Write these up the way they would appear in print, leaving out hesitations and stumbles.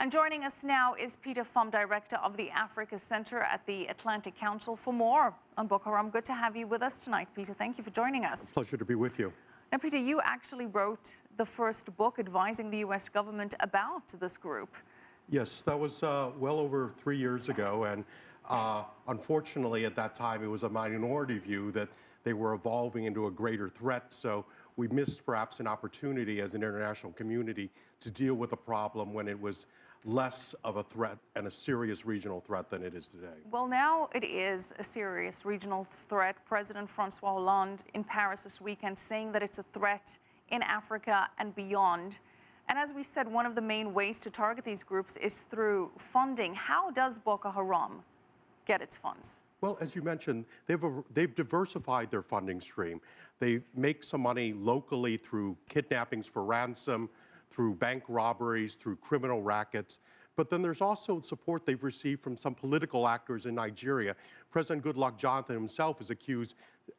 And joining us now is Pham, Director of the Africa Center at the Atlantic Council, for more on Boko Haram. Good to have you with us tonight, Peter. Thank you for joining us. A pleasure to be with you. Now, Peter, you actually wrote the first book advising the U.S. government about this group. Yes, that was well over 3 years ago, and unfortunately at that time it was a minority view that they were evolving into a greater threat, so we missed perhaps an opportunity as an international community to deal with the problem when it was less of a threat and a serious regional threat than it is today. Well, now it is a serious regional threat. President Francois Hollande in Paris this weekend saying that it's a threat in Africa and beyond. And as we said, one of the main ways to target these groups is through funding. How does Boko Haram get its funds? Well, as you mentioned, they've diversified their funding stream. They make some money locally through kidnappings for ransom, through bank robberies, through criminal rackets. But then there's also support they've received from some political actors in Nigeria. President Goodluck Jonathan himself is accused,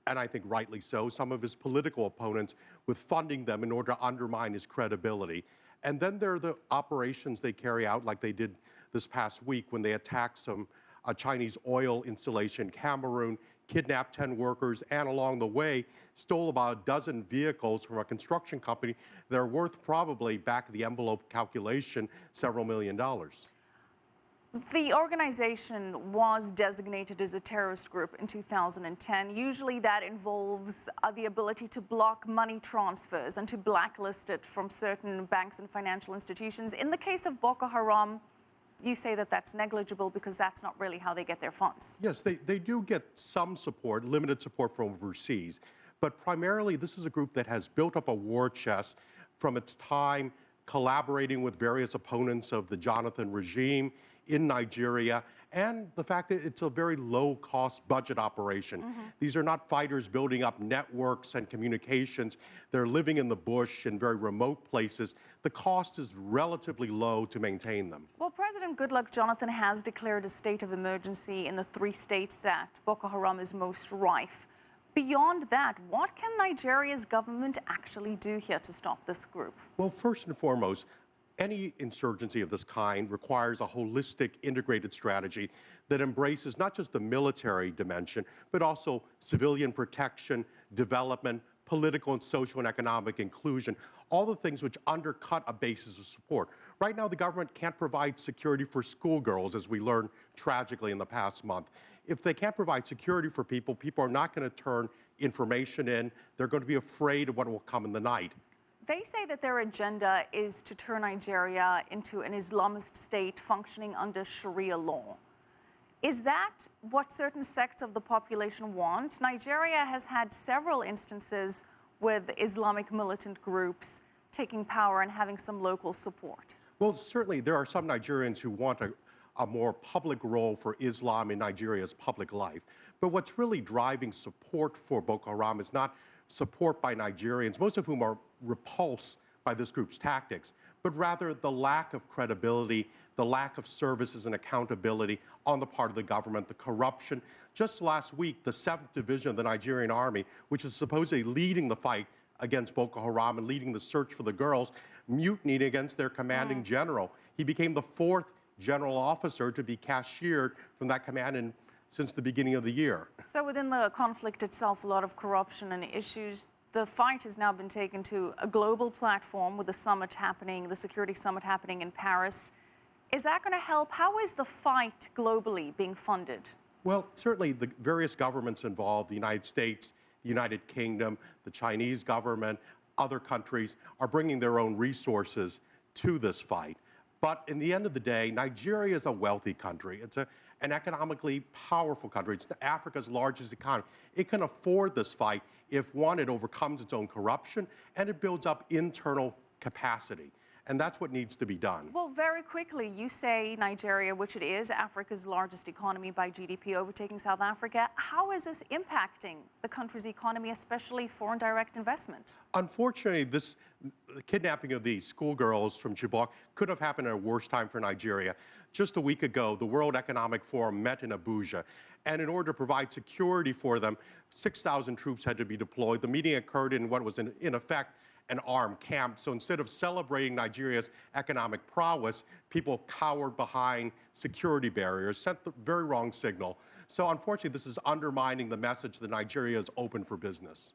and I think rightly so, some of his political opponents with funding them in order to undermine his credibility. And then there are the operations they carry out, like they did this past week when they attacked some Chinese oil installation in Cameroon, kidnapped 10 workers, and along the way stole about a dozen vehicles from a construction company that are worth probably, back of the envelope calculation, several $million. The organization was designated as a terrorist group in 2010. Usually that involves the ability to block money transfers and to blacklist it from certain banks and financial institutions. In the case of Boko Haram, you say that that's negligible because that's not really how they get their funds. Yes, they do get some support, limited support from overseas, but primarily this is a group that has built up a war chest from its time collaborating with various opponents of the Jonathan regime in Nigeria, and the fact that it's a very low-cost budget operation. These are not fighters building up networks and communications. They're living in the bush in very remote places. The cost is relatively low to maintain them. Well, President Goodluck Jonathan has declared a state of emergency in the 3 states that Boko Haram is most rife. Beyond that, what can Nigeria's government actually do here to stop this group? Well, first and foremost, any insurgency of this kind requires a holistic, integrated strategy that embraces not just the military dimension, but also civilian protection, development, political and social and economic inclusion, all the things which undercut a basis of support. Right now, the government can't provide security for schoolgirls, as we learned tragically in the past month. If they can't provide security for people, people are not going to turn information in. They're going to be afraid of what will come in the night. They say that their agenda is to turn Nigeria into an Islamist state functioning under Sharia law. Is that what certain sects of the population want? Nigeria has had several instances with Islamic militant groups taking power and having some local support. Well, certainly there are some Nigerians who want a more public role for Islam in Nigeria's public life. But what's really driving support for Boko Haram is not support by Nigerians, most of whom are repulsed by this group's tactics, but rather the lack of credibility, the lack of services and accountability on the part of the government, the corruption. Just last week, the 7th Division of the Nigerian Army, which is supposedly leading the fight against Boko Haram and leading the search for the girls, mutinied against their commanding general. He became the 4th general officer to be cashiered from that command since the beginning of the year. So within the conflict itself, a lot of corruption and issues. The fight has now been taken to a global platform with the summit happening, the security summit happening in Paris. Is that going to help? How is the fight globally being funded? Well, certainly the various governments involved, the United States, the United Kingdom, the Chinese government, other countries are bringing their own resources to this fight. But in the end of the day, Nigeria is a wealthy country. It's an economically powerful country. It's Africa's largest economy. It can afford this fight if, one, it overcomes its own corruption and it builds up internal capacity. And that's what needs to be done. Well, very quickly, you say Nigeria, which it is, Africa's largest economy by GDP, overtaking South Africa. How is this impacting the country's economy, especially foreign direct investment? Unfortunately, the kidnapping of these schoolgirls from Chibok could have happened at a worse time for Nigeria. Just a week ago, the World Economic Forum met in Abuja, and in order to provide security for them, 6,000 troops had to be deployed. The meeting occurred in what was, in effect, and armed camp. So instead of celebrating Nigeria's economic prowess, people cowered behind security barriers, sent the very wrong signal. So unfortunately, this is undermining the message that Nigeria is open for business.